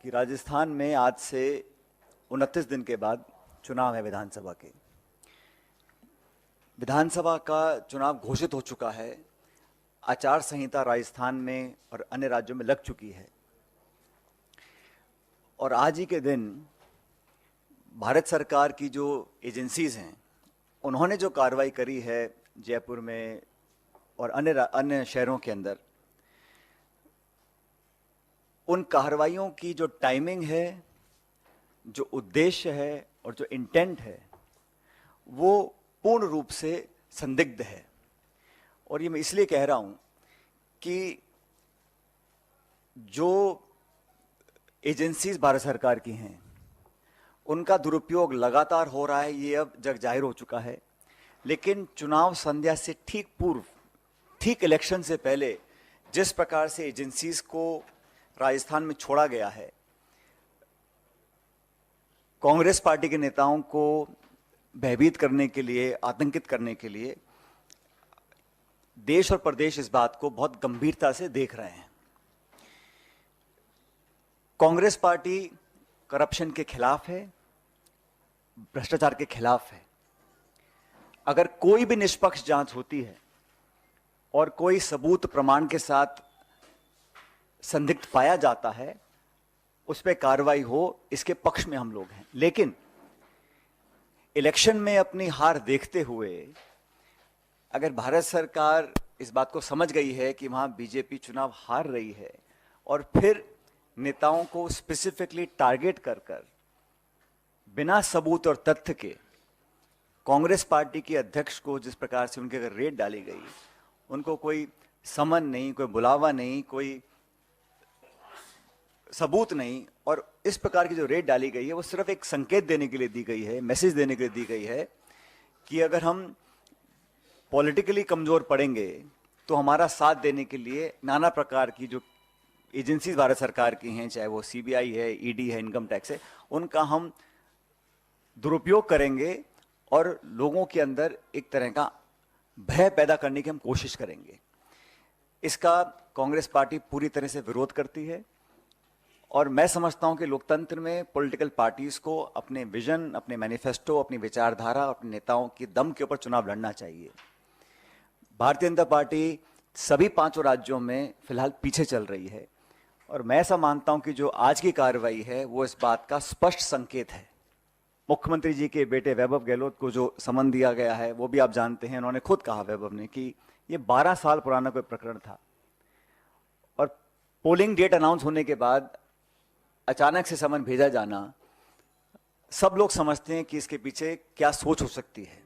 कि राजस्थान में आज से 29 दिन के बाद चुनाव है विधानसभा के। विधानसभा का चुनाव घोषित हो चुका है। आचार संहिता राजस्थान में और अन्य राज्यों में लग चुकी है और आज ही के दिन भारत सरकार की जो एजेंसीज हैं उन्होंने जो कार्रवाई करी है जयपुर में और अन्य शहरों के अंदर, उन कार्रवाइयों की जो टाइमिंग है, जो उद्देश्य है और जो इंटेंट है वो पूर्ण रूप से संदिग्ध है। और ये मैं इसलिए कह रहा हूं कि जो एजेंसीज भारत सरकार की हैं उनका दुरुपयोग लगातार हो रहा है, ये अब जग जाहिर हो चुका है। लेकिन चुनाव संध्या से ठीक पूर्व, ठीक इलेक्शन से पहले जिस प्रकार से एजेंसीज को राजस्थान में छोड़ा गया है, कांग्रेस पार्टी के नेताओं को भयभीत करने के लिए, आतंकित करने के लिए, देश और प्रदेश इस बात को बहुत गंभीरता से देख रहे हैं। कांग्रेस पार्टी करप्शन के खिलाफ है, भ्रष्टाचार के खिलाफ है। अगर कोई भी निष्पक्ष जांच होती है और कोई सबूत प्रमाण के साथ संदिग्ध पाया जाता है, उस पर कार्रवाई हो, इसके पक्ष में हम लोग हैं। लेकिन इलेक्शन में अपनी हार देखते हुए अगर भारत सरकार इस बात को समझ गई है कि वहां बीजेपी चुनाव हार रही है और फिर नेताओं को स्पेसिफिकली टारगेट कर बिना सबूत और तथ्य के कांग्रेस पार्टी के अध्यक्ष को जिस प्रकार से उनके अगर रेड डाली गई, उनको कोई समन नहीं, कोई बुलावा नहीं, कोई सबूत नहीं, और इस प्रकार की जो रेड डाली गई है वो सिर्फ एक संकेत देने के लिए दी गई है, मैसेज देने के लिए दी गई है कि अगर हम पॉलिटिकली कमजोर पड़ेंगे तो हमारा साथ देने के लिए नाना प्रकार की जो एजेंसीज भारत सरकार की हैं, चाहे वो सीबीआई है, ईडी है, इनकम टैक्स है, उनका हम दुरुपयोग करेंगे और लोगों के अंदर एक तरह का भय पैदा करने की हम कोशिश करेंगे। इसका कांग्रेस पार्टी पूरी तरह से विरोध करती है और मैं समझता हूं कि लोकतंत्र में पॉलिटिकल पार्टीज को अपने विजन, अपने मैनिफेस्टो, अपनी विचारधारा, अपने नेताओं की दम के ऊपर चुनाव लड़ना चाहिए। भारतीय जनता पार्टी सभी 5 राज्यों में फिलहाल पीछे चल रही है और मैं ऐसा मानता हूं कि जो आज की कार्रवाई है वो इस बात का स्पष्ट संकेत है। मुख्यमंत्री जी के बेटे वैभव गहलोत को जो समन दिया गया है वो भी आप जानते हैं, उन्होंने खुद कहा, वैभव ने, कि ये 12 साल पुराना कोई प्रकरण था और पोलिंग डेट अनाउंस होने के बाद अचानक से समन भेजा जाना, सब लोग समझते हैं कि इसके पीछे क्या सोच हो सकती है।